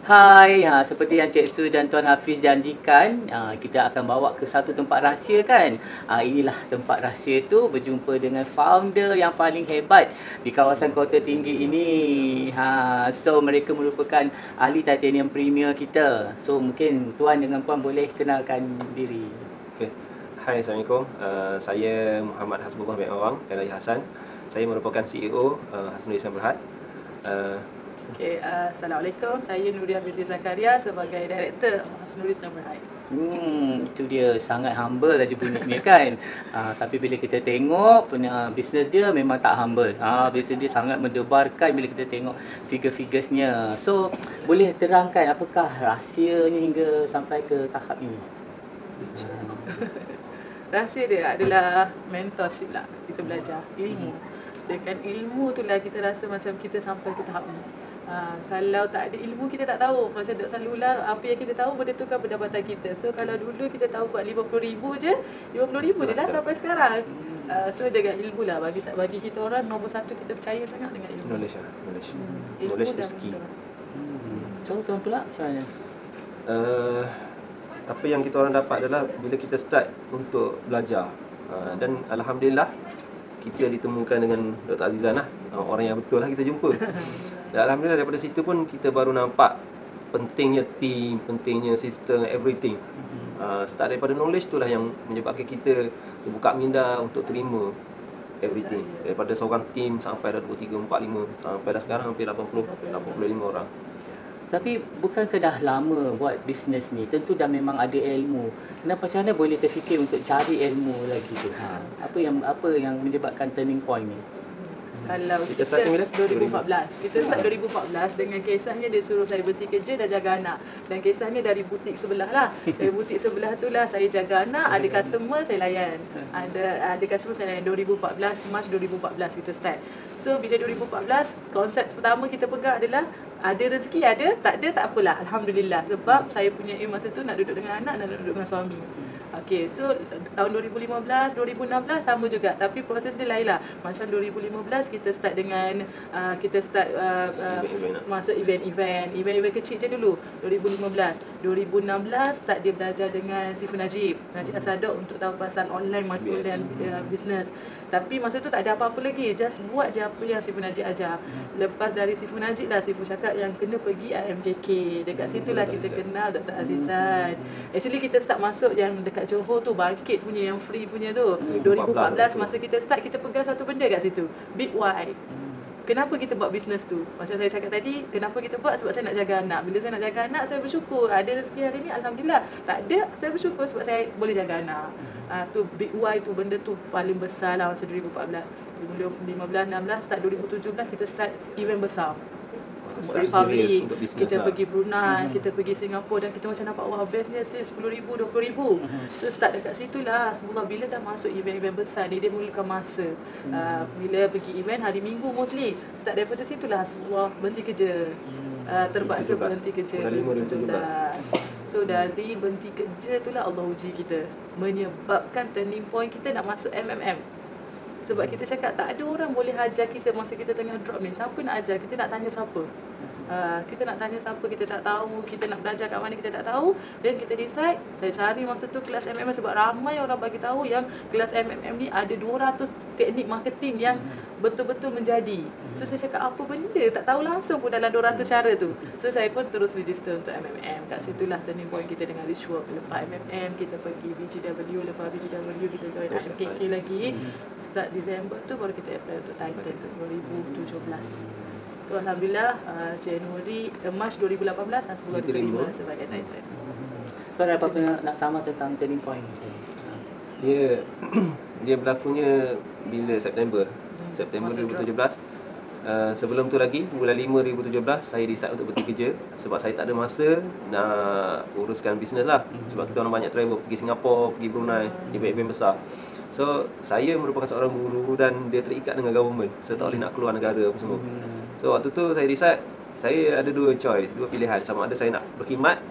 Hai, seperti yang Cik Su dan Tuan Hafiz janjikan, kita akan bawa ke satu tempat rahsia kan. Inilah tempat rahsia tu, berjumpa dengan founder yang paling hebat di kawasan Kota Tinggi ini. So mereka merupakan ahli titanium premier kita. So mungkin Tuan dengan Puan boleh kenalkan diri. Okay. Hai, Assalamualaikum. Saya Muhammad Hasbullah bin Awang Elahi Hassan. Saya merupakan CEO Hasnuri Berhad. Okay, Assalamualaikum. Saya Nuria Binti Zakaria sebagai Director Hasnuri Berhad. Itu dia, sangat humble aja bunyinya kan. Tapi bila kita tengok bisnes dia memang tak humble. Bisnes dia sangat mendebarkan bila kita tengok figure-figuresnya. So boleh terangkan apakah rahsianya hingga sampai ke tahap ini? Rahsia dia adalah mentorship lah. Kita belajar ilmu. Dengan ilmu tu lah kita rasa macam kita sampai ke tahap ni. Kalau tak ada ilmu kita tak tahu. Macam Dr. Salula, apa yang kita tahu benda tu kan pendapatan kita. So kalau dulu kita tahu buat 50,000 je, 50,000 je lah sampai sekarang. So dengan ilmu lah, bagi kita orang nombor satu kita percaya sangat dengan ilmu. Knowledge lah. Knowledge is key. So Tuan pula macam mana? Apa yang kita orang dapat adalah bila kita start untuk belajar, dan Alhamdulillah kita ditemukan dengan Dr. Azizan lah, orang yang betul lah kita jumpa. Dan Alhamdulillah daripada situ pun kita baru nampak pentingnya team, pentingnya sistem, everything. Start daripada knowledge tu lah yang menyebabkan kita terbuka minda untuk terima everything. Daripada seorang team sampai dah 23, 45, sampai dah sekarang hampir 85 orang. Tapi bukankah dah lama buat bisnes ni? Tentu dah memang ada ilmu. Kenapa macam mana boleh terfikir untuk cari ilmu lagi tu? Apa yang menyebabkan turning point ni? Kalau kita start 2014, kita start 2014 dengan kisahnya dia suruh saya berhenti kerja dan jaga anak. Dan kisahnya dari butik sebelah lah. Dari butik sebelah tu lah saya jaga anak, ada customer saya layan. Ada customer saya layan 2014, Mac 2014 kita start. So bila 2014, konsep pertama kita pegang adalah ada rezeki ada, tak ada tak apalah. Alhamdulillah. Sebab saya punya aim masa tu nak duduk dengan anak dan nak duduk dengan suami. Okay, so tahun 2015, 2016 sama juga. Tapi proses dia lain lah. Macam 2015 kita start dengan masuk event kecil je dulu. 2015, 2016 start dia belajar dengan Sifu Najib Asadok untuk tahu pasal online marketing dan business. Tapi masa tu tak ada apa-apa lagi, just buat je apa yang Sifu Najib ajar. Lepas dari Sifu Najib lah, Sifu cakap yang kena pergi IMKK. Dekat situ lah kita kenal Dr. Azizan. Actually kita start masuk yang dekat Johor tu, Bangkit punya, yang free punya tu. 2014 masa kita start, kita pegang satu benda kat situ, Big Why. Kenapa kita buat bisnes tu? Macam saya cakap tadi, kenapa kita buat? Sebab saya nak jaga anak. Bila saya nak jaga anak, saya bersyukur. Ada rezeki hari ni, Alhamdulillah. Tak ada, saya bersyukur sebab saya boleh jaga anak. Tu Big Why tu, benda tu paling besar lah masa 2014. 2015, 16, start 2017 kita start event besar. Family, kita pergi Brunei, kita pergi Singapura dan kita macam nampak wah bestnya sales 10,000, 20,000. So start dekat situ lah. Semula bila dah masuk event-event besar dia memerlukan masa. Bila pergi event hari Minggu mostly, start daripada situ lah semua berhenti kerja. Terpaksa berhenti kerja 2017. So dari berhenti kerja tu lah Allah uji kita, menyebabkan turning point kita nak masuk MMM. Sebab kita cakap tak ada orang boleh ajar kita masa kita tengah drop ni. Siapa nak ajar? Kita nak tanya siapa? Kita nak tanya siapa, kita tak tahu. Kita nak belajar kat mana, kita tak tahu. Dan kita decide, saya cari masa tu kelas MMM sebab ramai orang bagi tahu yang kelas MMM ni ada 200 teknik marketing yang betul-betul menjadi. So saya cakap apa benda, tak tahu langsung pun dalam 200 cara tu. So saya pun terus register untuk MMM. Kat situlah turning point kita dengan Rich Work. Lepas MMM kita pergi BGW, lepas BGW kita join IMKK lagi. Start Disember tu baru kita apply untuk Titan tu 2017. So Alhamdulillah Mac 2018 Hasbullah diterima sebagai Titan. So ada apa nak tambah tentang turning point? Dia berlakunya bila September 2017. Sebelum tu lagi bulan 5 2017 saya decide untuk berhenti kerja sebab saya tak ada masa nak uruskan bisnes lah. Sebab kita orang banyak travel, pergi Singapura, pergi Brunei, event-event besar. So saya merupakan seorang guru dan dia terikat dengan government. Saya tak boleh nak keluar negara apa semua. So waktu tu saya decide, saya ada dua pilihan, sama ada saya nak berkhidmat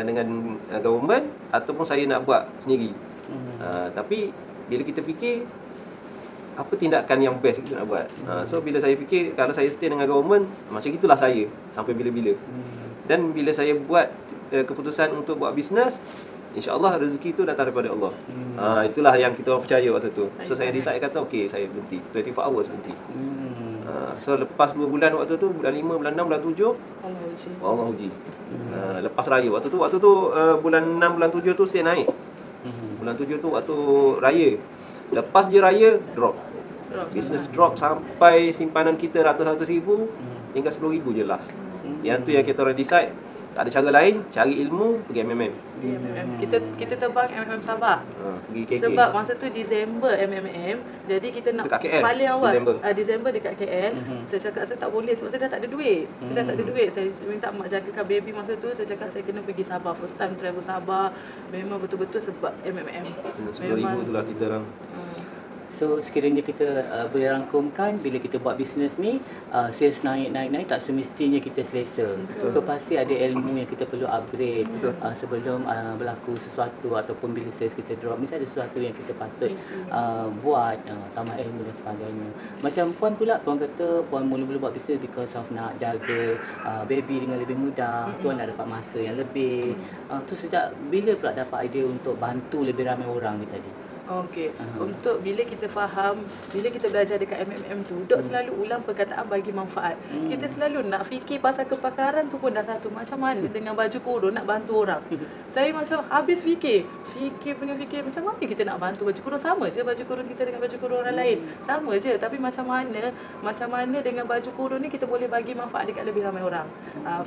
dengan government ataupun saya nak buat sendiri. Tapi bila kita fikir apa tindakan yang best kita nak buat. So bila saya fikir kalau saya stay dengan government, macam itulah saya sampai bila-bila. Dan bila saya buat keputusan untuk buat bisnes, InsyaAllah rezeki tu datang daripada Allah. Itulah yang kita orang percaya waktu tu. So saya decide kata okey, saya berhenti 24 hours berhenti. So lepas 2 bulan waktu tu, bulan 5, bulan 6, bulan 7 Allah uji. Lepas raya waktu tu bulan 6, bulan 7 tu saya naik. Bulan 7 tu waktu raya. Lepas je raya drop. Business drop sampai simpanan kita ratus-ratus ribu tinggal 10,000 je last. Yang tu yang kita orang decide, tak ada cara lain, cari ilmu, pergi MMM. Kita terbang MMM Sabah. Pergi KK. Sebab masa tu Disember MMM, jadi kita nak dekat KL, paling awal Disember dekat KL. Saya cakap saya tak boleh sebab saya dah tak ada duit. Saya dah tak ada duit. Saya minta mak jagakan baby masa tu. Saya cakap saya kena pergi Sabah. First time travel Sabah. Memang betul-betul sebab MMM. 10,000 tu lah kita orang. So sekiranya kita boleh rangkumkan, bila kita buat bisnes ni, sales naik tak semestinya kita selesa. So pasti ada ilmu yang kita perlu upgrade sebelum berlaku sesuatu, ataupun bila sales kita drop, mesti ada sesuatu yang kita patut buat, tambah ilmu dan sebagainya. Macam Puan pula, Puan kata Puan mula-mula buat bisnes because of nak jaga baby dengan lebih mudah. Tuan nak dapat masa yang lebih. Tu sejak bila pula dapat idea untuk bantu lebih ramai orang ni tadi? Okey. Untuk bila kita faham, bila kita belajar dekat MMM tu, dok selalu ulang perkataan bagi manfaat. Kita selalu nak fikir pasal kepakaran tu pun dah satu. Macam mana dengan baju kurung nak bantu orang. Saya macam habis fikir macam mana kita nak bantu baju kurung. Sama je baju kurung kita dengan baju kurung orang lain. Sama je, tapi macam mana dengan baju kurung ni kita boleh bagi manfaat dekat lebih ramai orang.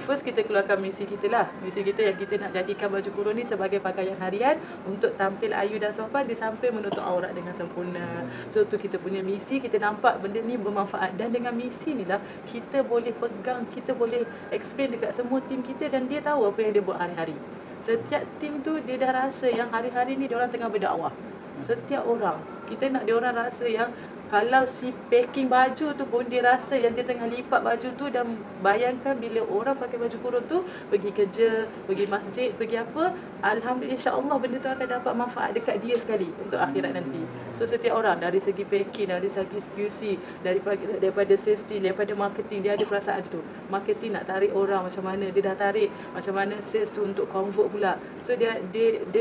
First kita keluarkan misi kita lah. Misi kita yang kita nak jadikan baju kurung ni sebagai pakaian harian untuk tampil ayu dan sopan di samping menutup aurat dengan sempurna. So tu kita punya misi, kita nampak benda ni bermanfaat, dan dengan misi ni lah kita boleh pegang, kita boleh explain dekat semua tim kita, dan dia tahu apa yang dia buat hari-hari. Setiap tim tu dia dah rasa yang hari-hari ni dia orang tengah berdakwah. Setiap orang, kita nak dia orang rasa yang kalau si packing baju tu pun dia rasa yang dia tengah lipat baju tu, dan bayangkan bila orang pakai baju kurung tu pergi kerja, pergi masjid, pergi apa, alhamdulillah insya-Allah benda tu akan dapat manfaat dekat dia sekali untuk akhirat nanti. So setiap orang dari segi packing, dari segi QC, daripada sales team, daripada marketing, dia ada perasaan tu. Marketing nak tarik orang macam mana, dia dah tarik macam mana sales tu untuk convert pula. So dia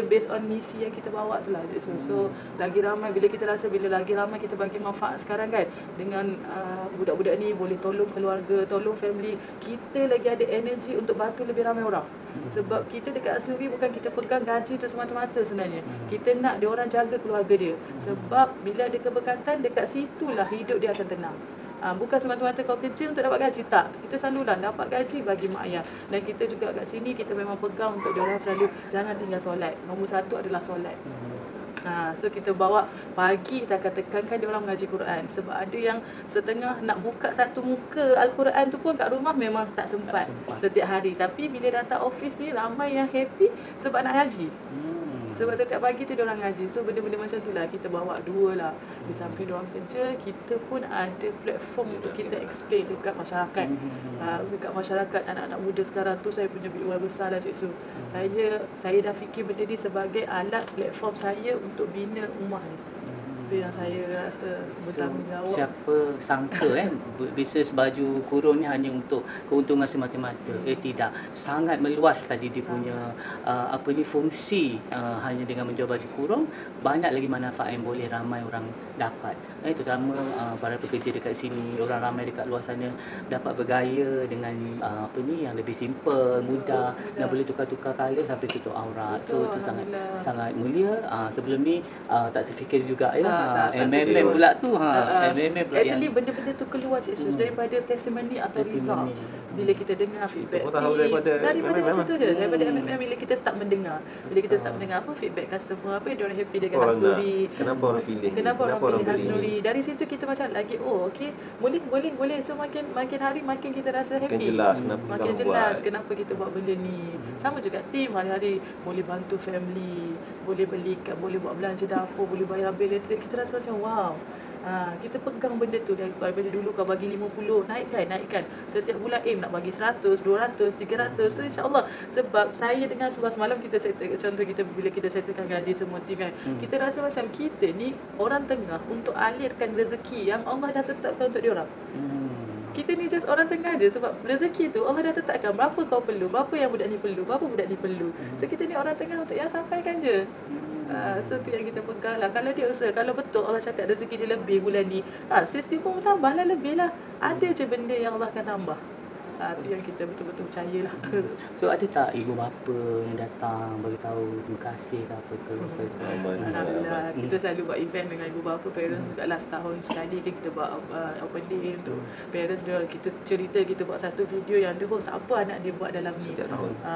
based on misi yang kita bawa tu lah. So lagi ramai bila kita rasa, bila lagi ramai kita bagi manfaat sekarang kan, dengan budak-budak ni boleh tolong keluarga, tolong family, kita lagi ada energi untuk bantu lebih ramai orang. Sebab kita dekat Asnuri bukan kita pegang gaji tu semata-mata sebenarnya. Kita nak dia orang jaga keluarga dia. Sebab bila ada keberkatan, dekat situlah hidup dia akan tenang. Bukan semata-mata kau kerja untuk dapat gaji, tak. Kita selalulah dapat gaji bagi mak ayah. Dan kita juga kat sini kita memang pegang untuk dia orang selalu jangan tinggal solat. Nombor satu adalah solat. So kita bawa pagi, kita akan tekankan dia orang mengaji Quran. Sebab ada yang setengah nak buka satu muka Al-Quran tu pun kat rumah memang tak sempat setiap hari. Tapi bila datang office ni ramai yang happy sebab nak ngaji. Sebab setiap pagi tu dia orang ngaji. So benda-benda macam tu lah kita bawa dua lah. Di samping dia orang kerja, kita pun ada platform untuk kita explain dekat masyarakat. Dekat masyarakat anak-anak muda sekarang tu, saya punya big besar lah Cik Su. Saya dah fikir benda ni sebagai alat platform saya untuk bina ummah ni. Itu yang saya rasa bertanggungjawab. Siapa sangka bisnes baju kurung ni hanya untuk keuntungan semata-mata. Tidak. Sangat meluas tadi dia punya fungsi. Hanya dengan menjual baju kurung, banyak lagi manfaat yang boleh ramai orang dapat. Terutama para pekerja dekat sini, orang ramai dekat luar sana dapat bergaya dengan yang lebih simple, mudah, dan boleh tukar-tukar colour sampai tutup aurat. So itu sangat mulia. Sebelum ni tak terfikir juga MMM pula tu. MMM pula actually benda-benda tu keluar Cik Sus daripada testimoni atau result. Bila kita dengar feedback daripada macam tu je, daripada MMM. Bila kita start mendengar, apa feedback customer, apa yang diorang happy dengan Hasnuri, kenapa orang pilih Hasnuri. Dari situ kita macam lagi okey, boleh. So makin hari makin kita rasa happy, makin jelas kenapa kita buat benda ni. Sama juga tim, hari-hari boleh bantu family, boleh belikan, boleh buat belanja dapur, boleh bayar bil elektrik. Kita rasa macam wow. Kita pegang benda tu daripada dulu kau bagi 50, naikkan. Setiap bulan nak bagi 100, 200, 300. So insya-Allah, sebab saya dengan sebelah semalam kita settle, contoh kita bila kita settlekan gaji semua tim kan, kita rasa macam kita ni orang tengah untuk alirkan rezeki yang Allah dah tetapkan untuk dia orang. Kita ni just orang tengah je sebab rezeki tu Allah dah tetapkan berapa kau perlu, berapa yang budak ni perlu, berapa budak ni perlu. So kita ni orang tengah untuk yang sampaikan je. So tu yang kita pegang lah. Kalau dia usaha, kalau betul Allah cakap rezeki dia lebih bulan ni, sis dia pun tambah lah lebih lah. Ada je benda yang Allah akan tambah. Itu yang kita betul-betul percayalah. So ada tak ibu bapa yang datang bagi tahu terima kasih ke apa ke? Alhamdulillah. Kita selalu buat event dengan ibu bapa, parents juga lah, setahun sekali kita buat open day untuk parents dia. Kita cerita, kita buat satu video yang dia host apa anak dia buat dalam ni.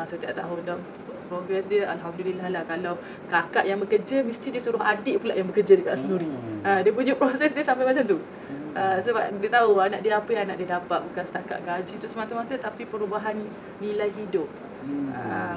Setiap tahun dan progress dia alhamdulillah lah. Kalau kakak yang bekerja mesti dia suruh adik pula yang bekerja dekat Asnuri. Dia punya proses dia sampai macam tu. Sebab dia tahu anak dia apa yang anak dia dapat, bukan setakat gaji tu semata-mata, tapi perubahan nilai hidup.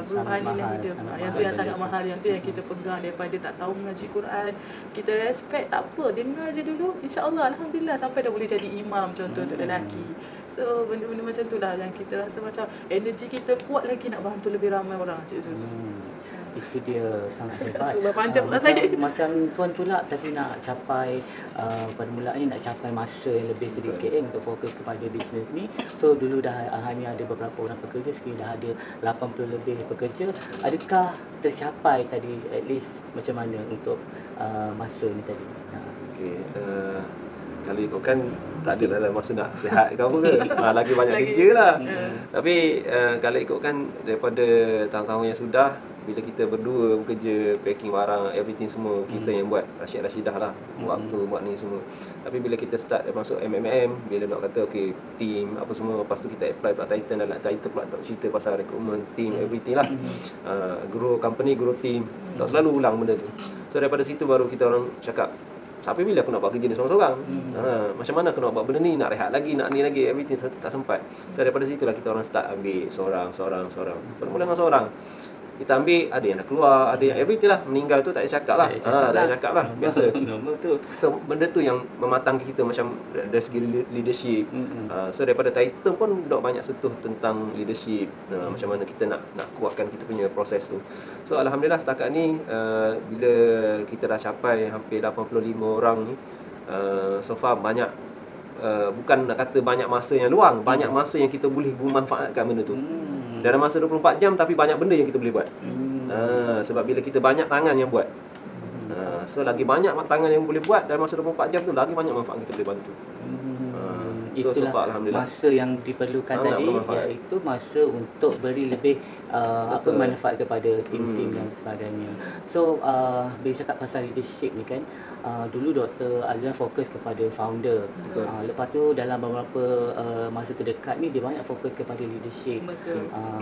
Perubahan nilai hidup. Yang tu yang sangat mahal, yang tu yang kita pegang daripada tak tahu mengaji Quran. Kita respect tak apa, dengar je dulu. InsyaAllah alhamdulillah sampai dah boleh jadi imam contoh untuk lelaki. So benda-benda macam tu lah yang kita rasa macam energi kita kuat lagi nak bantu lebih ramai orang, Cik Zul. Itu dia sangat hebat. Sudah panjang lah saya. Macam tuan pula tapi nak capai pada mulanya nak capai masa yang lebih sedikit untuk fokus kepada bisnes ni. So dulu dah hanya ada beberapa orang pekerja, sekarang dah ada 80 lebih pekerja. Adakah tercapai tadi at least macam mana untuk masa ni tadi? Okey, kalau ikutkan tak ada dalam masa nak rehat ke apa ke. Lagi banyak kerja lah. Tapi kalau ikutkan daripada tahun-tahun yang sudah, bila kita berdua bekerja, packing barang, everything semua, kita yang buat, Rashid Rashidah lah, waktu buat ni semua. Tapi bila kita start masuk MMM, bila nak kata okay, team, apa semua, lepas tu kita apply pula title, dan title pula nak cerita pasal recruitment, team, everything lah. Grow company, grow team, tak selalu ulang benda tu. So daripada situ baru kita orang cakap, sampai bila aku nak buat kerja ni seorang-seorang? Macam mana aku nak buat benda ni, nak rehat lagi, nak ni lagi, everything tak sempat. So daripada situlah kita orang start ambil seorang. Bermula dengan seorang. Kita ambil, ada yang dah keluar, ada yang everything lah, meninggal tu tak payah cakap lah. Tak payah cakap lah, biasa. So benda tu yang mematangkan kita macam dari segi leadership. So daripada title pun dok banyak sentuh tentang leadership, macam mana kita nak kuatkan kita punya proses tu. So alhamdulillah setakat ni bila kita dah capai hampir 85 orang ni, so far banyak, bukan nak kata banyak masa yang luang, banyak masa yang kita boleh manfaatkan benda tu. Dalam masa 24 jam tapi banyak benda yang kita boleh buat. Sebab bila kita banyak tangan yang buat, so lagi banyak tangan yang boleh buat dalam masa 24 jam tu, lagi banyak manfaat kita boleh bantu. Itulah masa yang diperlukan tadi, iaitu masa untuk beri lebih manfaat kepada tim-tim dan sebagainya. So bila cakap pasal leadership ni kan, dulu Dr. Azlan fokus kepada founder. Lepas tu dalam beberapa masa terdekat ni dia banyak fokus kepada leadership.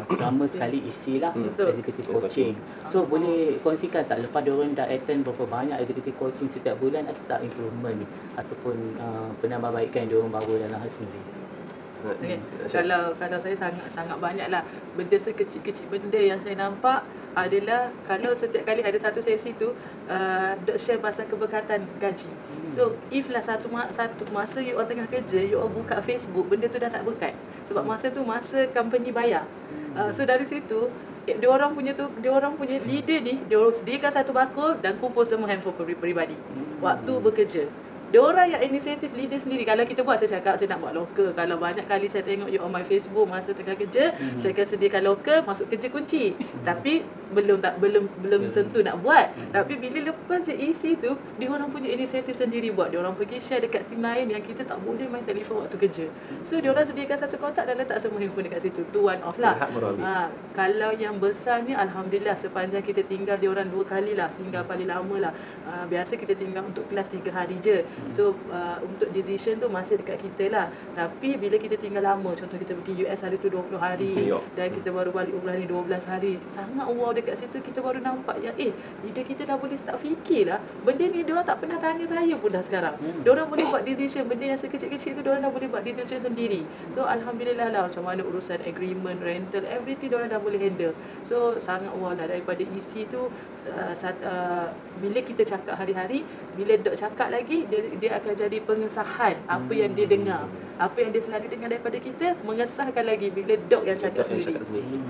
Terutama sekali isilah executive coaching. So boleh kongsikan tak lepas diorang dah attend berapa banyak executive coaching setiap bulan, ada tak improvement ataupun penambahbaikan yang diorang bawa dalam hal sendiri? Okay. Kalau saya sangat banyak lah. Benda sekecil-kecil benda yang saya nampak adalah kalau setiap kali ada satu sesi tu dok share pasal keberkatan gaji. So if lah satu masa you all tengah kerja, you all buka Facebook, benda tu dah tak berkat. Sebab masa tu masa company bayar. So dari situ dia orang punya leader ni, dia orang sediakan satu bakul dan kumpul semua handphone peribadi waktu bekerja. Diorang yang inisiatif leader sendiri. Kalau kita buat, saya cakap saya nak buat lokal. Kalau banyak kali saya tengok you on my Facebook masa tengah kerja, saya akan sediakan lokal, masuk kerja kunci. Tapi belum tentu nak buat. Tapi bila lepas je isi tu, diorang punya inisiatif sendiri buat. Diorang pergi share dekat tim lain yang kita tak boleh main telefon waktu kerja. So diorang sediakan satu kotak dan letak semua handphone dekat situ. Tu one off lah. Kalau yang besar ni alhamdulillah sepanjang kita tinggal diorang 2 kali lah, tinggal paling lama lah. Biasa kita tinggal untuk kelas 3 hari je. So untuk decision tu masih dekat kita lah. Tapi bila kita tinggal lama, contoh kita pergi US hari tu 20 hari dan kita baru balik umrah ni 12 hari, sangat wow dekat situ kita baru nampak yang leader kita dah boleh start fikir lah. Benda ni diorang tak pernah tanya saya pun dah sekarang. Diorang boleh buat decision, benda yang sekecil-kecil tu diorang dah boleh buat decision sendiri. So alhamdulillah lah, macam mana urusan agreement, rental, everything diorang dah boleh handle. So sangat wow lah. Daripada isi tu bila kita cakap hari-hari, bila dok cakap lagi, dia akan jadi pengesahan apa yang dia dengar, apa yang dia selalu dengar daripada kita, mengesahkan lagi bila dok yang cakap sendiri.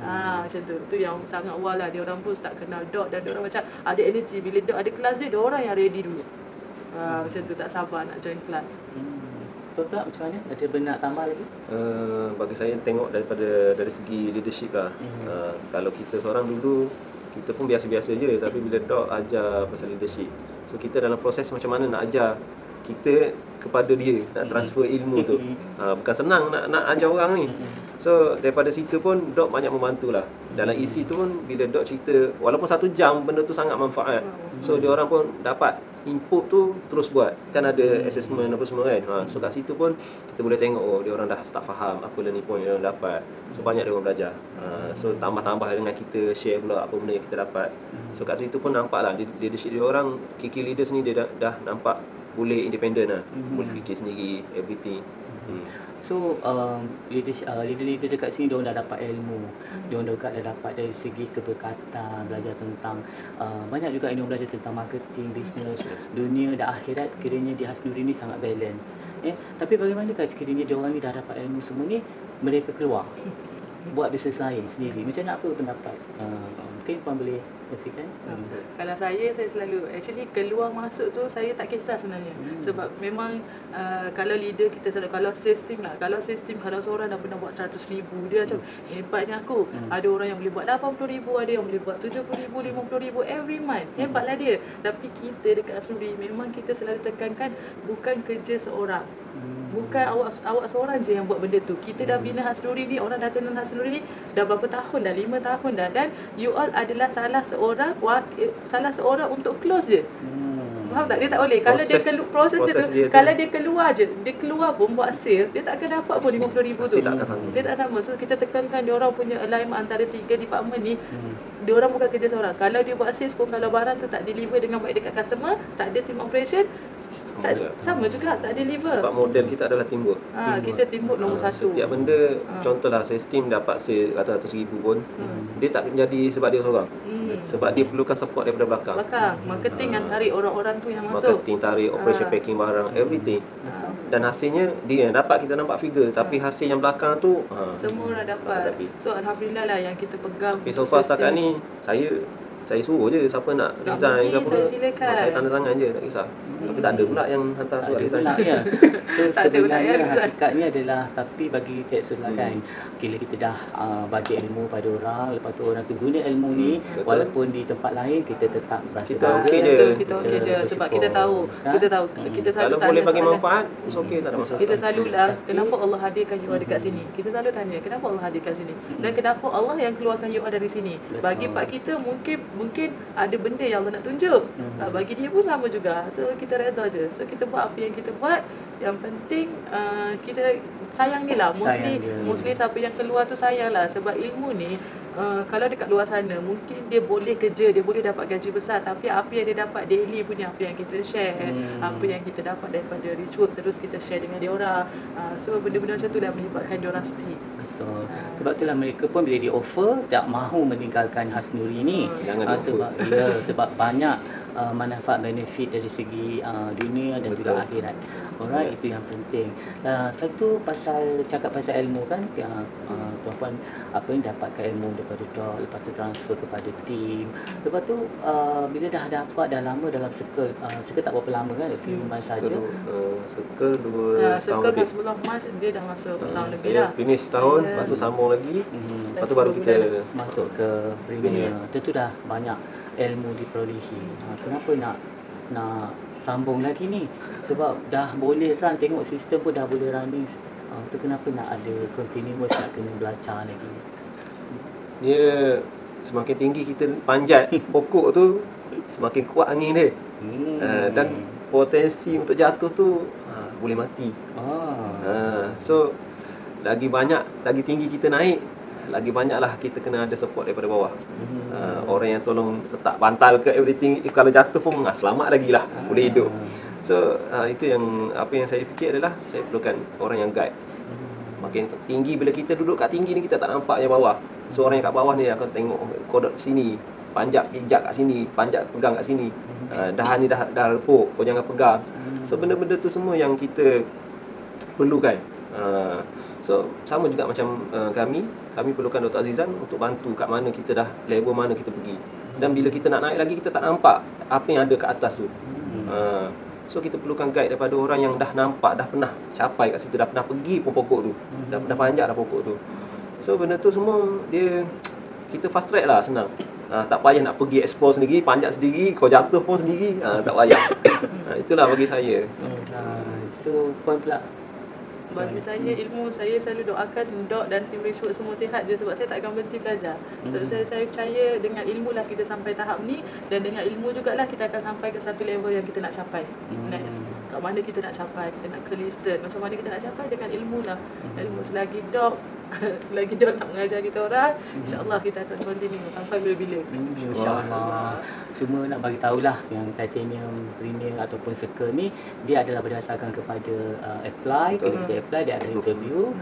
Macam tu. Tu yang sangat wow lah. Dia orang pun start kenal dok dan dia orang macam ada energy. Bila dok ada kelas dia orang yang ready dulu. Macam tu, tak sabar nak join kelas. principal pula macam mana? Ada benda nak tambah lagi? Bagi saya tengok dari segi leadership lah. Kalau kita seorang dulu, kita pun biasa-biasa je, tapi bila Dok ajar pasal leadership, so kita dalam proses macam mana nak ajar kita kepada dia, nak transfer ilmu tu. Bukan senang nak ajar orang ni. So daripada situ pun Dok banyak membantu lah. Dalam isi tu pun bila Dok cerita, walaupun 1 jam benda tu sangat manfaat. So dia orang pun dapat input tu terus buat. Kan ada assessment apa semua kan. So kat situ pun kita boleh tengok, oh dia orang dah start faham apa learning point yang dapat. So banyak dia orang belajar. So tambah-tambah dengan kita share pula apa benda yang kita dapat. So kat situ pun nampak lah leadership dia orang, key leaders ni dia dah nampak boleh independent lah. Boleh fikir sendiri, everything. So leader-leader dekat sini diorang dah dapat ilmu, diorang dah dapat dari segi keberkatan, belajar tentang banyak juga yang belajar tentang marketing, bisnes, dunia dan akhirat. Kiranya di Hasnuri ni sangat balance. Tapi bagaimanakah sekiranya diorang ni dah dapat ilmu semua ni, mereka keluar buat bisnes lain sendiri, macam mana, apa pendapat? Mungkin Puan boleh kongsikan? Kalau saya selalu actually keluar masuk tu saya tak kisah sebenarnya. Sebab memang kalau leader kita selalu, kalau sistem, kalau seorang dah pernah buat 100,000, dia macam hebatnya aku. Ada orang yang boleh buat 80,000, ada yang boleh buat 70,000, 50,000 every month. Hebatlah dia. Tapi kita dekat Hasnuri memang kita selalu tekankan bukan kerja seorang. Bukan awak seorang je yang buat benda tu. Kita dah bina Hasnuri ni, orang dah kenal Hasnuri ni dah berapa tahun dah, 5 tahun dah, dan you all adalah salah seorang untuk close je. Faham tak? Dia tak boleh. Kalau dia proses dia tu, kalau dia keluar je, dia keluar pun buat sale, dia tak akan dapat pun 50,000 tu. Dia tak sama. So kita tekankan dia orang punya alignment antara 3 department ni. Dia orang bukan kerja seorang. Kalau dia buat sales pun, kalau barang tu tak deliver dengan baik dekat customer, tak ada team operation, sama juga tak deliver. Sebab model kita adalah teamwork. Kita teamwork nombor 1. Setiap benda, contohlah saya team dapat sale ratus-ratus ribu pun, dia tak jadi sebab dia seorang. Sebab dia perlukan support daripada belakang. Marketing yang tarik orang-orang tu yang masuk. Marketing tarik, operation packing barang, everything. Dan hasilnya dia yang dapat, kita nampak figure, tapi hasil yang belakang tu semua orang dapat. So alhamdulillah lah yang kita pegang. Okay, so far setakat ni saya suruh je siapa nak resign ke apa, saya tanda tangan je, tak kisah. Tapi tak ada pula yang hantar surat resign. So sebenarnya hakikatnya adalah, tapi bagi Cik Sul kan, bila kita dah bagi ilmu pada orang, lepas tu orang tu guna ilmu ni, walaupun di tempat lain kita tetap berasa kita okey je. Kita okey je sebab kita tahu kita selalu kalau boleh bagi manfaat, okey, tak ada masalah. Kita selalulah, kenapa Allah hadirkan you dekat sini? Kita selalu tanya, kenapa Allah hadirkan sini? Dan kenapa Allah yang keluarkan you dari sini? Bagi part kita mungkin ada benda yang Allah nak tunjuk. Bagi dia pun sama juga. So kita redha je. So kita buat apa yang kita buat. Yang penting kita sayang ni lah. Mostly siapa yang keluar tu sayang lah. Sebab ilmu ni kalau dekat luar sana mungkin dia boleh kerja, dia boleh dapat gaji besar, tapi apa yang dia dapat daily punya, apa yang kita share, apa yang kita dapat daripada ritual terus kita share dengan dia orang. So benda-benda macam tu dah menyebabkan dia orang stay. Betul. Sebab itulah mereka pun bila di offer tak mahu meninggalkan Hasnuri ni. Sebab banyak manfaat benefit dari segi dunia dan juga akhirat. Alright, itu yang penting. Selain tu cakap pasal ilmu kan, tuan-puan apa yang dapatkan ilmu daripada Dok, lepas tu transfer kepada tim. Lepas tu bila dah dapat, dah lama dalam circle tak berapa lama kan, a few months saja. Circle 2 tahun lebih. Sebelum March dia dah masuk tahun lebih dah. Finish tahun, lepas tu sambung lagi. Lepas tu baru kita masuk ke Premier. Tentu dah banyak ilmu diperolehi. Kenapa nak sambung lagi ni? Sebab dah boleh run, tengok sistem pun dah boleh running. Tu kenapa nak ada continuous, nak kena belajar lagi? Dia semakin tinggi kita panjat pokok tu, semakin kuat angin dia. Dan potensi untuk jatuh tu boleh mati. So lagi tinggi kita naik, lagi banyaklah kita kena ada support daripada bawah. Orang yang tolong letak bantal ke everything, kalau jatuh pun selamat lagi lah, boleh hidup. So itu yang apa yang saya fikir adalah saya perlukan orang yang guide. Makin tinggi, bila kita duduk kat tinggi ni kita tak nampak yang bawah. So orang yang kat bawah ni akan tengok kodok sini, panjat pijak kat sini, panjat pegang kat sini. Dahan ni dah repuk, kau jangan pegang. So benda-benda tu semua yang kita perlukan. So sama juga macam kami perlukan Dr. Azizan untuk bantu kat mana kita dah, level mana kita pergi. Dan bila kita nak naik lagi, kita tak nampak apa yang ada kat atas tu. So kita perlukan guide daripada orang yang dah nampak, dah pernah capai kat situ, dah pernah pergi pun pokok tu, dah panjat dah pokok tu. So benda tu semua dia kita fast track lah, senang. Tak payah nak pergi explore sendiri, panjat sendiri, kau jatuh pun sendiri, tak payah. Itulah bagi saya. So Puan pula. Bagi saya, ilmu saya selalu doakan Dok dan tim Richwood semua sihat je, sebab saya tak akan berhenti belajar. Sebab saya percaya dengan ilmu lah kita sampai tahap ni, dan dengan ilmu jugalah kita akan sampai ke satu level yang kita nak capai. Next, kat mana kita nak capai, kita nak ke listed, macam mana kita nak capai dengan ilmu lah. Ilmu selagi Dok nak mengajar kita orang, insya-Allah kita akan continue sampai bila-bila. InsyaAllah. Cuma nak bagi tahulah yang titanium, premier ataupun circle ni, dia adalah berdasarkan kepada apply. Bila kita apply, dia ada interview.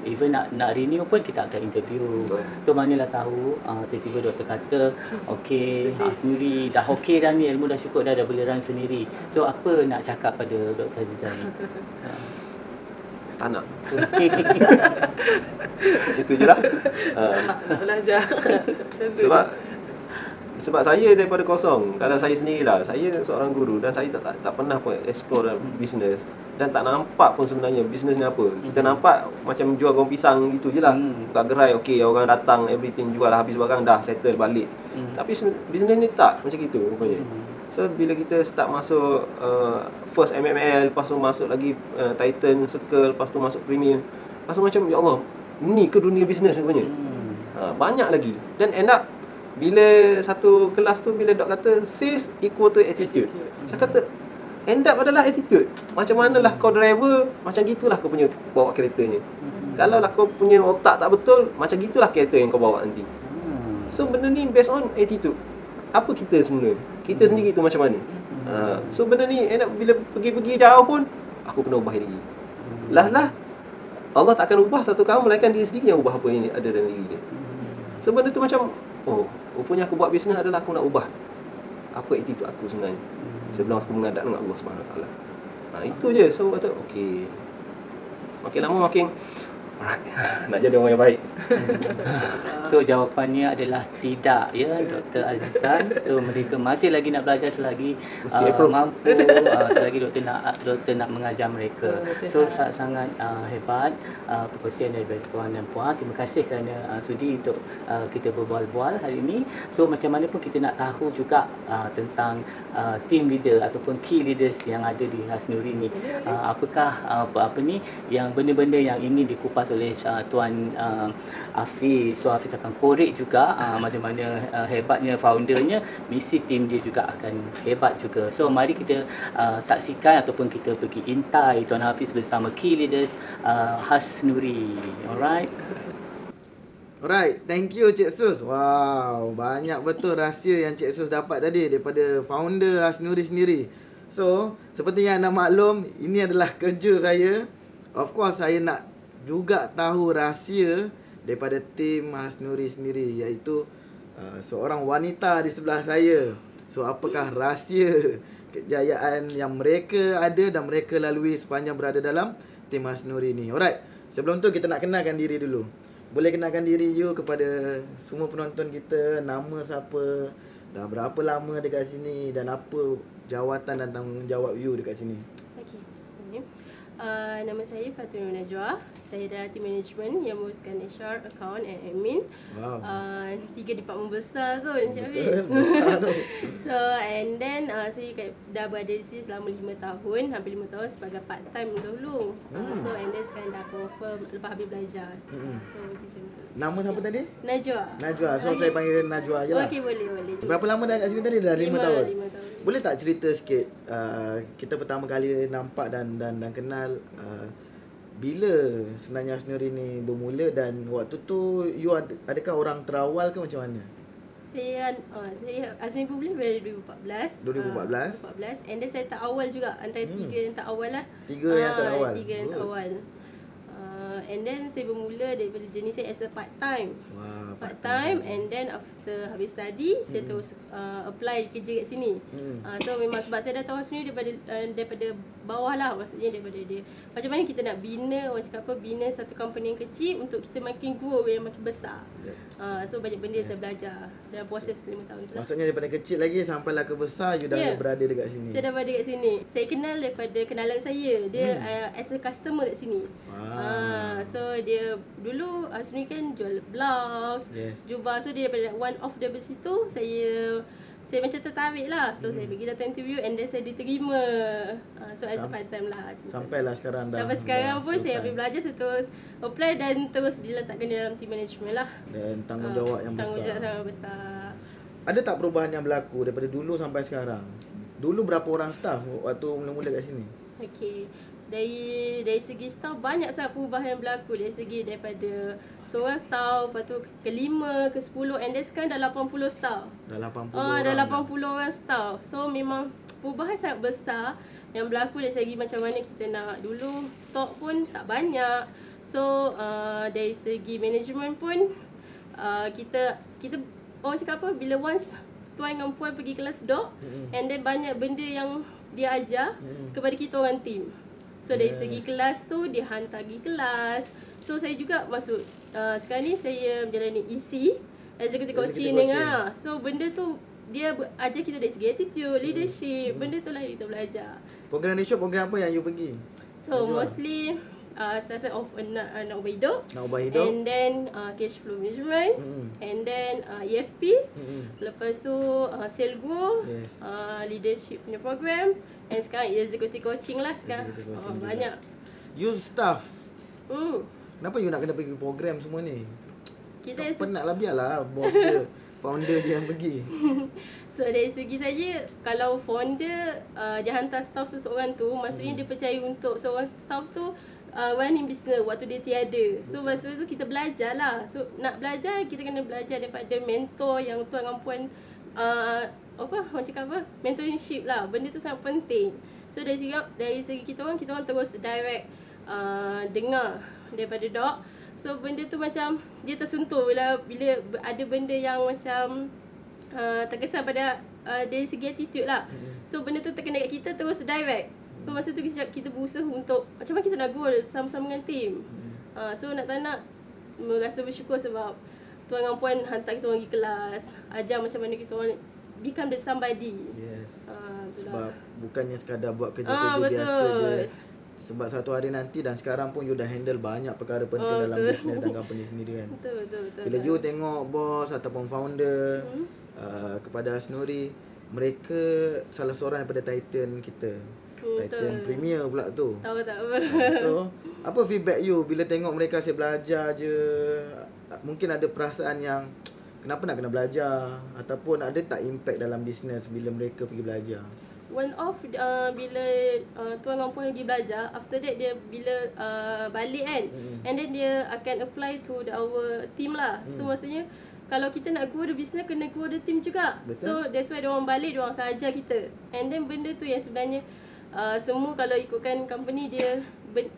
Even nak renew pun kita akan interview. Tu manalah tahu, tiba-tiba doktor kata okey, sendiri dah okey dah ni, ilmu dah cukup dah boleh run sendiri. So apa nak cakap pada Dr. Azizah ni? Tak nak. Itu je lah. Belajar. Sebab saya daripada kosong, kalau saya sendirilah, saya seorang guru dan saya tak pernah pun explore dalam bisnes, dan tak nampak pun sebenarnya bisnes ni apa. Kita nampak macam jual goreng pisang gitu je lah. Buka gerai, okey, orang datang, everything, jual lah, habis barang dah settle balik. Tapi bisnes ni tak macam gitu rupanya. So bila kita start masuk first MML, lepas tu masuk lagi Titan, Circle, lepas tu masuk Premier, lepas tu macam ya Allah, ni ke dunia bisnes rupanya. Banyak lagi. Dan end up bila satu kelas tu, bila dok kata sales equal to attitude, saya kata end up adalah attitude. Macam manalah kau driver, macam gitulah kau punya bawa keretanya. Kalau lah kau punya otak tak betul, macam gitulah kereta yang kau bawa nanti. So benda ni based on attitude. Apa kita semula? Kita sendiri tu macam mana? So benda ni end up bila pergi-pergi jauh pun, aku kena ubah diri. Lah Allah tak akan ubah satu kaum, melainkan diri sendiri yang ubah apa yang ada dalam diri dia. So benda tu macam, oh, rupanya aku buat bisnes adalah aku nak ubah apa attitude aku sebenarnya sebelum aku menghadap dengan Allah SWT. Itu je. So kata okey, makin lama makin nak jadi orang yang baik. So jawapannya adalah tidak, ya Dr. Azizah. So mereka masih lagi nak belajar selagi mampu, selagi doktor nak mengajar mereka. So sangat hebat perkongsian dari tuan dan puan. Terima kasih kerana sudi untuk kita berbual-bual hari ini. So macam mana pun kita nak tahu juga tentang team leader ataupun key leaders yang ada di Hasnuri ni. Apakah apa ni yang benda-benda yang ini dikupas oleh Tuan Hafiz. So Hafiz akan korek juga macam mana hebatnya foundernya, misi tim dia juga akan hebat juga. So mari kita saksikan ataupun kita pergi intai Tuan Hafiz bersama key leaders Hasnuri. Alright, thank you Cik Sus. Wow, banyak betul rahsia yang Cik Sus dapat tadi daripada founder Hasnuri sendiri. So, seperti yang anda maklum, ini adalah kerja saya. Of course, saya nak juga tahu rahsia daripada tim Hasnuri sendiri, iaitu seorang wanita di sebelah saya. So apakah rahsia kejayaan yang mereka ada dan mereka lalui sepanjang berada dalam tim Hasnuri ni. Alright, sebelum tu kita nak kenalkan diri dulu. Boleh kenalkan diri you kepada semua penonton kita, nama siapa, dah berapa lama dekat sini dan apa jawatan dan tanggungjawab you dekat sini. Okey, nama saya Fatul Najwa. Saya adalah tim management yang menguruskan HR, account and admin. Wow. 3 department besar tu Encik Hafiz. So and then saya dah berada di sini selama 5 tahun, hampir 5 tahun sebagai part time dahulu. So and then sekarang dah confirm lepas habis belajar. So macam tu. Nama siapa tadi? Najwa. Najwa. So saya panggil Najwa je lah. Okey, boleh. Berapa lama dah kat sini tadi? Dah 5 tahun. 5 tahun. Boleh tak cerita sikit kita pertama kali nampak dan kenal bila sebenarnya Hasnuri ni bermula, dan waktu tu you adakah orang terawal ke macam mana? Saya Hasnuri bermula pada 2014. 2014. And then saya tak awal juga, antara 3 yang tak awal lah. 3 yang tak awal. 3 yang tak awal. And then saya bermula daripada jenis saya as a part time. Wah, Part time, and then after habis study saya terus apply kerja kat sini. So memang sebab saya dah tahu Hasnuri daripada bawah lah, maksudnya daripada dia. Macam mana kita nak bina, orang cakap apa, bina satu company yang kecil untuk kita makin grow yang makin besar. So banyak benda saya belajar dalam proses 5 tahun tu lah. Maksudnya daripada kecil lagi sampailah ke besar, you dah berada dekat sini. Saya dah berada dekat sini. Saya kenal daripada kenalan saya. Dia as a customer kat sini. So dia dulu sebenarnya kan jual blouse, jubah. So dia daripada one of the situ saya macam tertarik lah. So saya pergi datang interview and then saya diterima. So as a part time lah. Sampailah sekarang dah. Sampai sekarang pun saya ambil belajar, saya terus apply dan terus diletakkan dalam team management lah. Dan tanggungjawab yang besar. Tanggungjawab sangat besar. Ada tak perubahan yang berlaku daripada dulu sampai sekarang? Dulu berapa orang staff waktu mula-mula kat sini? Okey. Dari segi staff banyak sangat perubahan yang berlaku. Dari segi daripada seorang staff, lepas tu ke 5, ke 10 and then sekarang dah 80 staff. Dah 80 orang. Dah 80 orang staff. So memang perubahan sangat besar yang berlaku dari segi macam mana kita nak. Dulu stok pun tak banyak. So dari segi management pun kita orang cakap apa, bila once tuan dengan puan pergi kelas dok and then banyak benda yang dia ajar kepada kita orang team. So dari segi kelas tu dia hantar pergi kelas. So saya juga masuk sekarang ni saya menjalani EC, Executive Coaching. So benda tu dia ajar kita dari segi attitude, leadership. Benda tu lah yang kita belajar. Program ni program apa yang you pergi? So mostly started off nak ubah hidup. And then cash flow management. And then EFP. Lepas tu sale grow, leadership punya program. And sekarang executive coaching lah sekarang. Banyak. You staff. Kenapa you nak kena pergi program semua ni? Kita penat lah, biarlah bos dia, founder dia yang pergi. So dari segi saja, kalau founder dia hantar staff seseorang tu, maksudnya dia percaya untuk seorang staff tu running business waktu dia tiada. So masa tu kita belajar lah. So nak belajar, kita kena belajar daripada mentor yang tuan dan puan orang cakap apa? Mentorship lah. Benda tu sangat penting. So dari segi kita orang terus direct dengar daripada doc. So benda tu macam dia tersentuh bila ada benda yang macam terkesan pada dari segi attitude lah. So benda tu terkena kat kita terus direct. So masa tu kita berusaha untuk macam mana kita nak grow sama-sama dengan team. So nak tak nak merasa bersyukur sebab tuan dan puan hantar kita orang pergi kelas, ajar macam mana kita orang become the somebody. Sebab bukannya sekadar buat kerja-kerja biasa je. Sebab satu hari nanti dan sekarang pun you dah handle banyak perkara penting dalam bisnes dan company sendiri kan. Betul. Bila you tengok bos ataupun founder kepada Asnuri, mereka salah seorang daripada Titan kita. Titan Premier pula tu. Tahu tak apa. So, apa feedback you bila tengok mereka asyik belajar je? Mungkin ada perasaan yang kenapa nak kena belajar, ataupun ada tak impact dalam bisnes bila mereka pergi belajar? One off bila tuan dan puan pergi belajar, after that dia bila balik kan, and then dia akan apply to our team lah. So maksudnya kalau kita nak grow the business, kena grow the team juga. Betul. So that's why diorang balik, diorang akan ajar kita. And then benda tu yang sebenarnya semua kalau ikutkan company dia,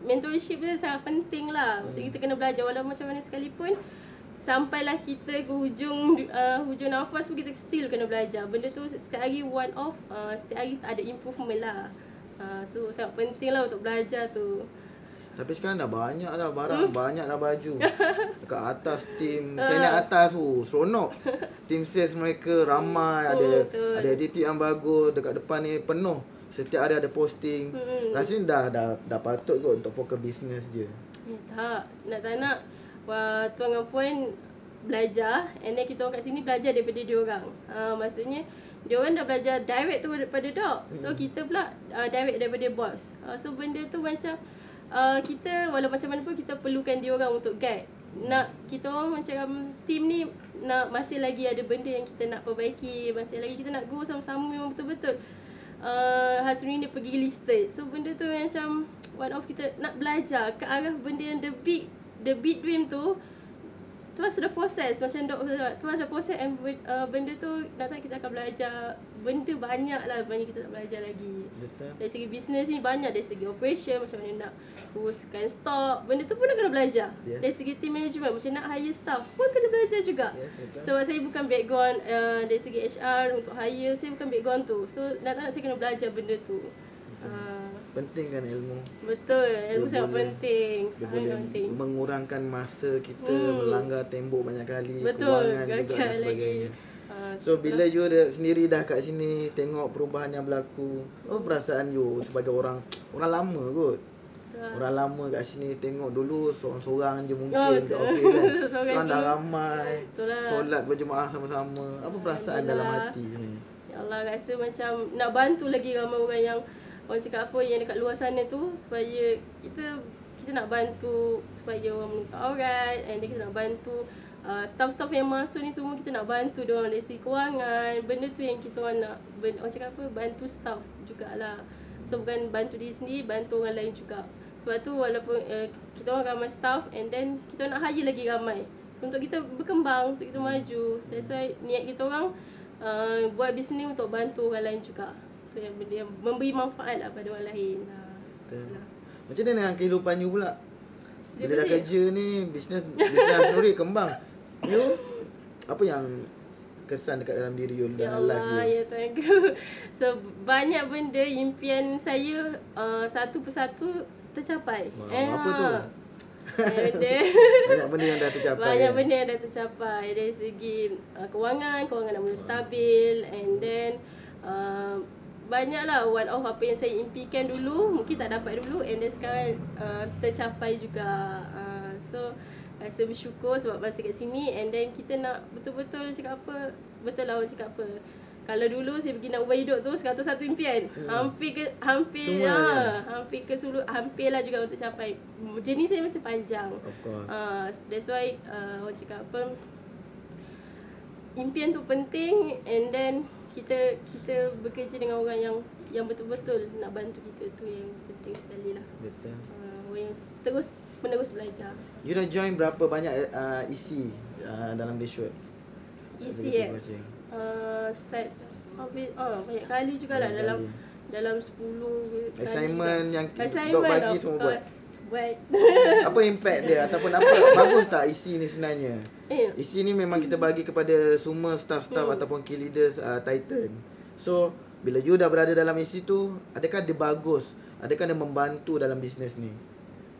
mentorship dia sangat penting lah. Maksudnya kita kena belajar walaupun macam mana sekalipun. Sampailah kita ke hujung nafas pun kita still kena belajar. Benda tu setiap hari one off, setiap hari ada improvement lah. So sangat penting lah untuk belajar tu. Tapi sekarang dah banyak dah barang, banyak dah baju. Dekat atas tim, saya naik atas seronok. Tim sales mereka ramai, ada attitude yang bagus. Dekat depan ni penuh. Setiap hari ada posting. Rasanya dah patut kot untuk fokus bisnes je. Tak nak tuan dan puan belajar, and then kita orang kat sini belajar daripada diorang. Maksudnya diorang dah belajar direct tu daripada doc. So kita pula direct daripada boss. So benda tu macam kita walau macam mana pun kita perlukan diorang untuk guide. Nak kita orang macam team ni masih lagi ada benda yang kita nak perbaiki, masih lagi kita nak go sama-sama memang betul-betul. Hasri ni pergi listed. So benda tu macam one of kita nak belajar ke arah benda yang the big dream tu sudah proses macam tuan sudah proses, and benda tu nanti kita akan belajar benda banyak lah, banyak kita nak belajar lagi. Betul. Dari segi bisnes ni banyak, dari segi operation macam mana nak uruskan stok, benda tu pun nak kena belajar. Dari segi team management macam nak hire staff pun kena belajar juga. Sebab saya bukan background dari segi HR untuk hire, saya bukan background tu. So nak saya kena belajar benda tu. penting kan ilmu. Betul, ilmu Dia sangat boleh- penting. Dia Sangat boleh penting. mengurangkan masa kita melanggar tembok banyak kali, Betul, kewangan juga gagal dan sebagainya. lagi. So bila you sendiri dah kat sini tengok perubahan yang berlaku, apa perasaan you sebagai orang lama kot? Orang lama kat sini tengok dulu seorang-seorang je mungkin kat betul. office kan. Seorang Sekarang dah dulu. ramai. Betul lah. Solat berjemaah sama-sama. Apa perasaan dalam Alhamdulillah. hati ni? Ya Allah, rasa macam nak bantu lagi ramai orang yang orang cakap apa yang dekat luar sana tu, supaya kita nak bantu supaya orang menuntut aurat, and then kita nak bantu staff-staff yang masuk ni semua, kita nak bantu dia orang dari segi kewangan. Benda tu yang kita orang nak, orang cakap apa, bantu staff jugalah. So bukan bantu diri sendiri, bantu orang lain juga. Sebab tu walaupun kita orang ramai staff, and then kita nak hire lagi ramai untuk kita berkembang, untuk kita maju. That's why niat kita orang buat bisnes untuk bantu orang lain juga. Tu yang benda yang memberi manfaat lah pada orang lain. Betul. Macam mana dengan kehidupan you pula? Bila dah Dia kerja ni, bisnes Asnuri kembang. You apa yang kesan dekat dalam diri you Ya dalam life Allah, you? ya thank you. So banyak benda impian saya satu persatu tercapai. Wow, apa tu? Benda. Banyak benda yang dah tercapai. Banyak kan? benda yang dah tercapai dari segi kewangan dah mula stabil, and then banyaklah one of apa yang saya impikan dulu mungkin tak dapat dulu, and then sekarang tercapai juga. So rasa bersyukur sebab masih kat sini, and then kita nak betul-betul cakap apa, betul lah orang cakap apa. Kalau dulu saya pergi nak ubah hidup tu 101 impian. Hampir hampirlah juga untuk capai. Jenis saya masih panjang. Of course. That's why orang cakap apa, impian tu penting, and then kita bekerja dengan orang yang betul-betul nak bantu kita, tu yang penting sekali lah. Betul. Orang yang menerus belajar. You dah join berapa banyak isi dalam Dashwood? Isi start hampir banyak kali jugalah, dalam 10 kali. Assignment yang Assignment dok bagi of semua course, buat. Apa impact dia ataupun apa bagus tak isi ni sebenarnya? Isi ni memang kita bagi kepada semua staff-staff ataupun key leaders Titan. So bila you dah berada dalam isi tu, adakah dia bagus? Adakah dia membantu dalam bisnes ni?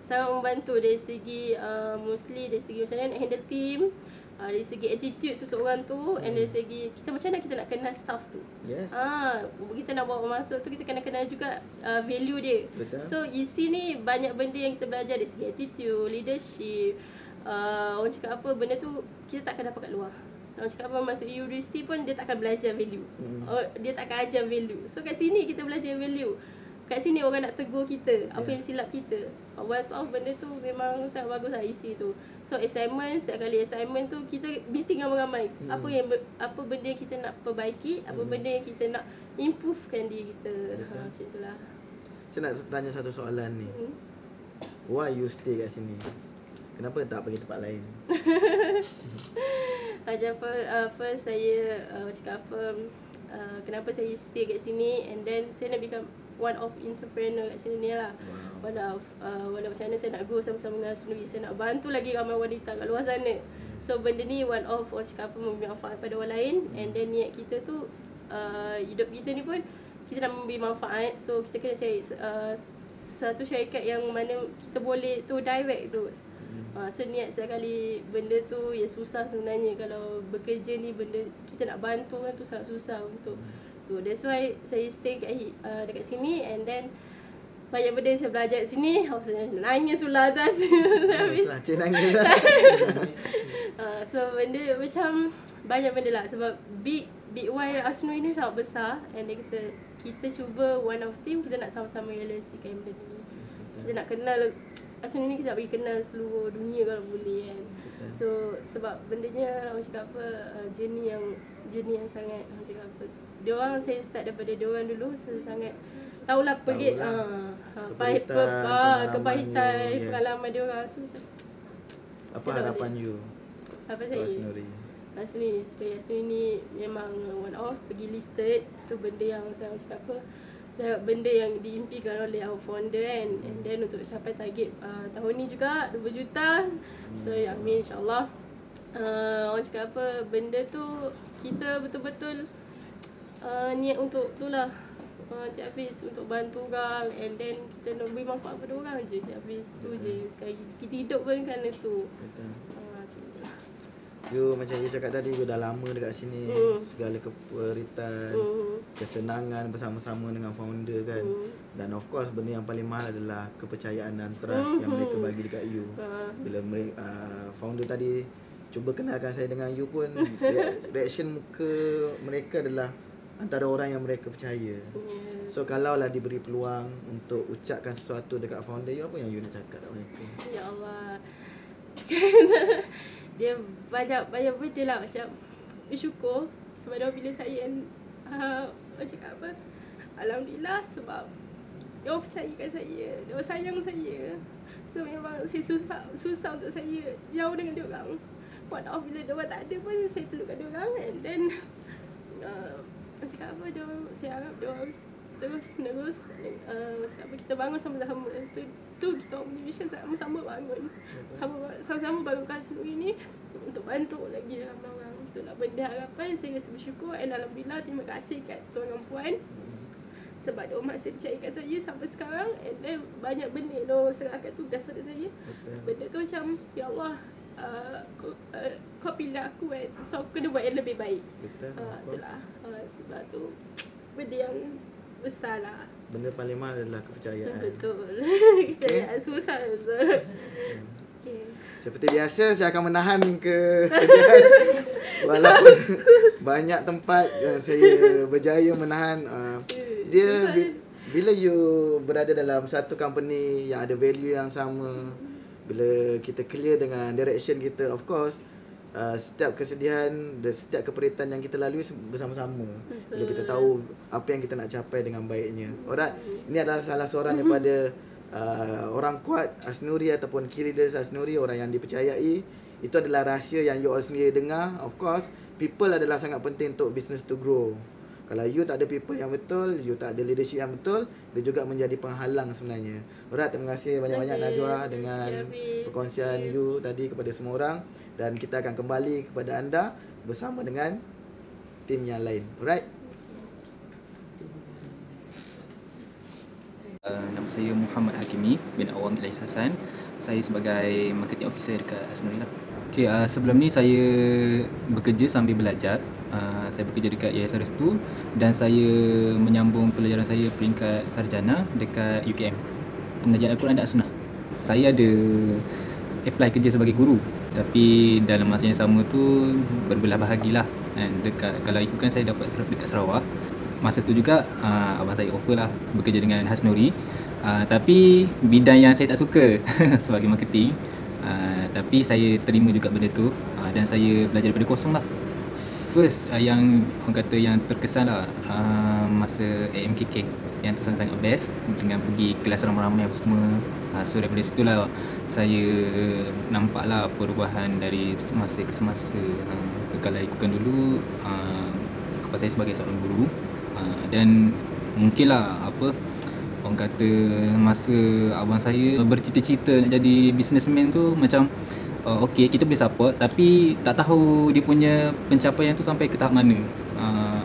Sangat membantu dari segi mostly dari segi macam mana nak handle team, dari segi attitude seseorang tu, and dari segi macam mana kita nak kenal staff tu. Yes. Kita nak bawa masuk tu, kita kena kenal juga value dia. Betul. So isi ni banyak benda yang kita belajar dari segi attitude, leadership. Orang cakap apa, benda tu kita tak akan dapat kat luar. Orang cakap apa, masuk universiti pun dia tak akan belajar value. Dia tak akan ajar value. So kat sini kita belajar value. Kat sini orang nak tegur kita, apa yang silap kita. Once off, benda tu memang sangat bagus lah isi tu. So assignment, setiap kali assignment tu kita meeting ramai-ramai. Apa benda yang kita nak perbaiki, apa benda yang kita nak improvekan diri kita. Macam itulah. Saya nak tanya satu soalan ni. Why you stay kat sini? Kenapa tak pergi tempat lain? Macam first saya cakap apa, kenapa saya stay kat sini, and then saya nak become one of entrepreneur kat sini ni lah. Walau macam mana saya nak grow sama-sama dengan Asnuri, saya nak bantu lagi ramai wanita kat luar sana. So benda ni one of orang cakap apa, memberi manfaat pada orang lain, and then niat kita tu hidup kita ni pun kita nak memberi manfaat. So kita kena cari satu syarikat yang mana kita boleh tu direct tu. So niat sekali benda tu ya susah sebenarnya. Kalau bekerja ni benda kita nak bantu kan tu sangat susah untuk tu. That's why saya stay dekat sini, and then banyak benda saya belajar kat sini. Saya nangis pula atas. Cik nangis lah. So benda macam banyak benda lah. Sebab big why Asnuri ni sangat besar, and then kita cuba one of team, kita nak sama-sama realisasikan benda ni. Kita nak kenal Asnuri ni, kita nak bagi kenal seluruh dunia kalau boleh kan. So sebab bendanya orang cakap apa, journey yang sangat orang cakap apa, diorang saya start daripada diorang dulu. Saya sangat tahulah pergi kepahitan pengalaman diorang. So macam apa harapan you? Apa Untuk saya? Asnuri. Supaya Asnuri ni memang one off, pergi listed. Tu benda yang saya cakap apa, benda yang diimpikan oleh our founder kan. And then untuk capai target tahun ni juga 20 juta. So amin insyaAllah. Orang cakap apa, benda tu kita betul-betul niat untuk tu lah, Cik Hafiz untuk bantu orang, and then kita nak beri manfaat pada orang je Cik Hafiz. Tu je sekali kita hidup pun kan itu. Betul. Macam tu lah. You macam you cakap tadi, you dah lama dekat sini. Segala keperitan, kesenangan bersama-sama dengan founder kan. Dan of course benda yang paling mahal adalah kepercayaan dan trust yang mereka bagi dekat you. Bila mereka founder tadi cuba kenalkan saya dengan you pun, reaction muka mereka adalah antara orang yang mereka percaya. So kalaulah diberi peluang untuk ucapkan sesuatu dekat founder you, apa yang you nak cakap kat mereka? Ya Allah. Dia banyak benda lah, macam bersyukur sebab dia bila saya cakap apa, alhamdulillah sebab dia percayakan saya, dia sayang saya. So memang saya susah untuk saya jauh dengan dia orang. Walau bila dia orang tak ada pun saya perlukan dia orang, and then cakap apa, saya harap dia orang terus menerus cakap apa, kita bangun sama-sama. Tu kita orang punya mission, sama-sama bangun. Sama-sama bangunkan Hasnuri ni untuk bantu lagi ramai orang. Itulah benda harapan. Saya rasa bersyukur, and alhamdulillah terima kasih kat tuan dan puan sebab dia masih percayakan saya sampai sekarang, and then banyak benda dia serahkan tugas pada saya. Benda tu macam ya Allah, kau pilih aku kan, so aku kena buat yang lebih baik. Itulah sebab tu benda yang besar lah. Benda paling mahal adalah kepercayaan. Betul. Kepercayaan susah betul. Okay. Seperti biasa, saya akan menahan kesedihan walaupun banyak tempat saya berjaya menahan. Dia bila you berada dalam satu company yang ada value yang sama, bila kita clear dengan direction kita, of course setiap kesedihan, setiap keperitan yang kita lalui bersama-sama. Bila kita tahu apa yang kita nak capai dengan baiknya. Alright, ini adalah salah seorang daripada orang kuat Hasnuri ataupun key leaders Hasnuri, orang yang dipercayai. Itu adalah rahsia yang you all sendiri dengar. Of course, people adalah sangat penting untuk business to grow. Kalau you tak ada people yang betul, you tak ada leadership yang betul, dia juga menjadi penghalang sebenarnya. Alright, terima kasih banyak-banyak Najwa dengan perkongsian you tadi kepada semua orang. Dan kita akan kembali kepada anda bersama dengan tim yang lain. Alright. Nama saya Muhammad Hakimi bin Awam Ilais Hassan. Saya sebagai marketing officer dekat Hasnuri lah. Okay, sebelum ni saya bekerja sambil belajar. Saya bekerja dekat Yayasan Restu dan saya menyambung pelajaran saya peringkat sarjana dekat UKM, pengajian Al-Quran dan As-Sunnah. Saya ada apply kerja sebagai guru, tapi dalam masa yang sama tu berbelah bahagilah. Dan kalau ikutkan saya dapat dekat Sarawak. Masa tu juga abang saya offer lah bekerja dengan Hasnuri, tapi bidang yang saya tak suka sebagai marketing. Tapi saya terima juga benda tu, dan saya belajar daripada kosong lah. First yang orang kata yang terkesan lah masa AMKK, yang tu sangat best dengan pergi kelas ramai-ramai apa semua. So daripada situ lah saya nampak lah perubahan dari semasa ke semasa. Kalau ikutkan dulu apa saya sebagai seorang guru, dan mungkinlah apa orang kata masa abang saya bercita-cita nak jadi businessman tu macam okey, kita boleh support, tapi tak tahu dia punya pencapaian tu sampai ke tahap mana.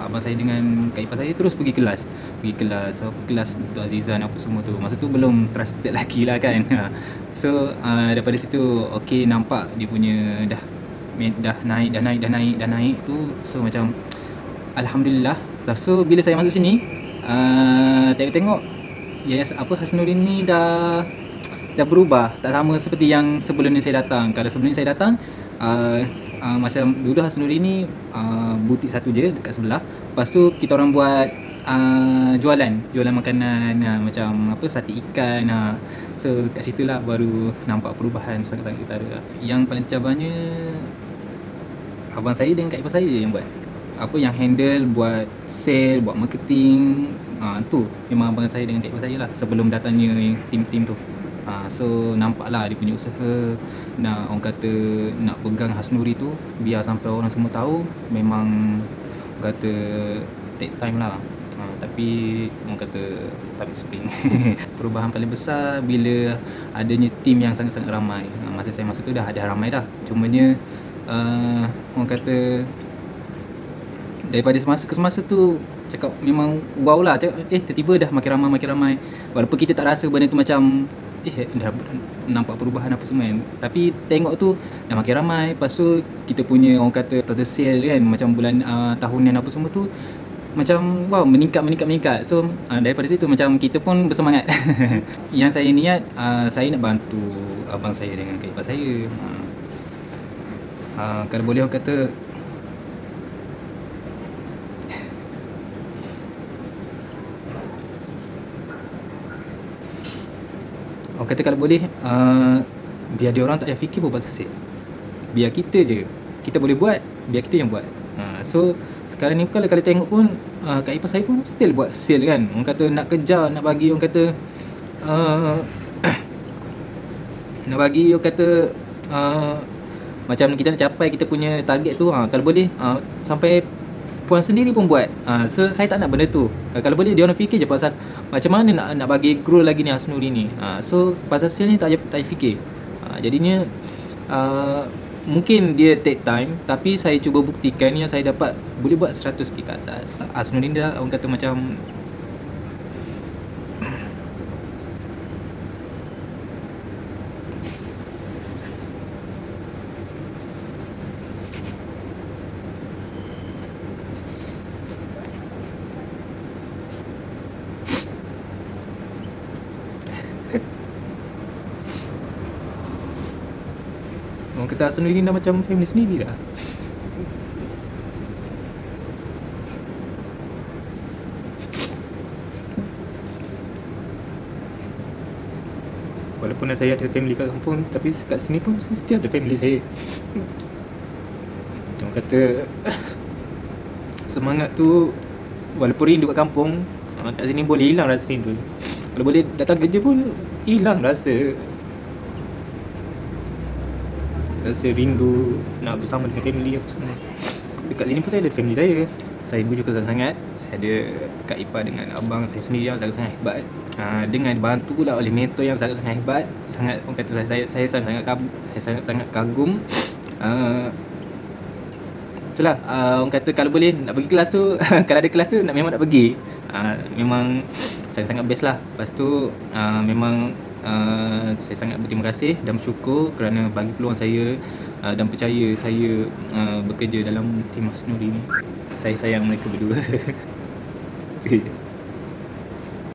Abang saya dengan kak ipar saya terus pergi kelas untuk Azizan apa semua tu. Masa tu belum trusted lagi lah kan. So daripada situ okey, nampak dia punya dah naik tu. So macam alhamdulillah. So bila saya masuk sini, tengok Hasnuri ni dah berubah, tak sama seperti yang sebelum ni saya datang. Kalau sebelum ni saya datang, macam dulu Hasnuri ni butik satu je dekat sebelah. Lepas tu kita orang buat jualan makanan, macam apa, sate ikan. So kat situlah baru nampak perubahan sangat-sangat utara. Yang paling cabarnya abang saya dengan kak ipar saya yang buat. Apa yang handle buat sale, buat marketing, tu memang abang saya dengan kak ipar saya lah sebelum datangnya tim-tim tu. So nampaklah dia punya usaha orang kata nak pegang Hasnuri tu biar sampai orang semua tahu, memang orang kata take time lah. Tapi orang kata tak spring. Perubahan paling besar bila adanya tim yang sangat-sangat ramai. Masa saya masuk tu dah ada ramai dah. Cumanya orang kata daripada semasa ke semasa tu cakap memang wow lah, cakap, tiba-tiba dah makin ramai. Walaupun kita tak rasa benda tu macam dah nampak perubahan apa semua kan. Tapi tengok tu dah makin ramai. Lepas tu kita punya orang kata total sale kan, macam bulan tahunan apa semua tu macam wow, meningkat. So daripada situ macam kita pun bersemangat. Yang saya niat, saya nak bantu abang saya dengan kak ipar saya. Kalau boleh orang kata kalau boleh biar dia orang tak payah fikir buat sesat. Biar kita je, kita boleh buat, biar kita yang buat. So sekarang ni kalau tengok pun kak ipar saya pun still buat sale kan. Orang kata nak kejar, nak bagi orang kata macam kita nak capai kita punya target tu, kalau boleh sampai puan sendiri pun buat. So saya tak nak benda tu. Kalau boleh dia orang fikir je pasal macam mana nak bagi grow lagi ni Hasnuri ni. So pasal sale ni tak payah fikir. Jadinya mungkin dia take time, tapi saya cuba buktikan yang saya dapat boleh buat 100k ke atas. Hasnuri ni dah orang kata macam orang kata Hasnuri ni dah macam family sendiri dah. Walaupun saya ada family kat kampung, tapi kat sini pun still ada family saya. Orang kata semangat tu walaupun rindu kat kampung, kat sini boleh hilang rasa rindu. Kalau boleh datang kerja pun hilang rasa rindu nak bersama dengan family apa semua. Dekat sini pun saya ada family saya. Saya ibu juga sangat. Saya ada kak ipar dengan abang saya sendiri yang sangat hebat. Dengan dibantu pula oleh mentor yang sangat hebat. Sangat orang kata saya sangat kagum. Itulah orang kata kalau boleh nak pergi kelas tu kalau ada kelas tu memang nak pergi. Memang saya sangat best lah. Lepas tu memang saya sangat berterima kasih dan bersyukur kerana bagi peluang saya dan percaya saya bekerja dalam tim Hasnuri ni. Saya sayang mereka berdua.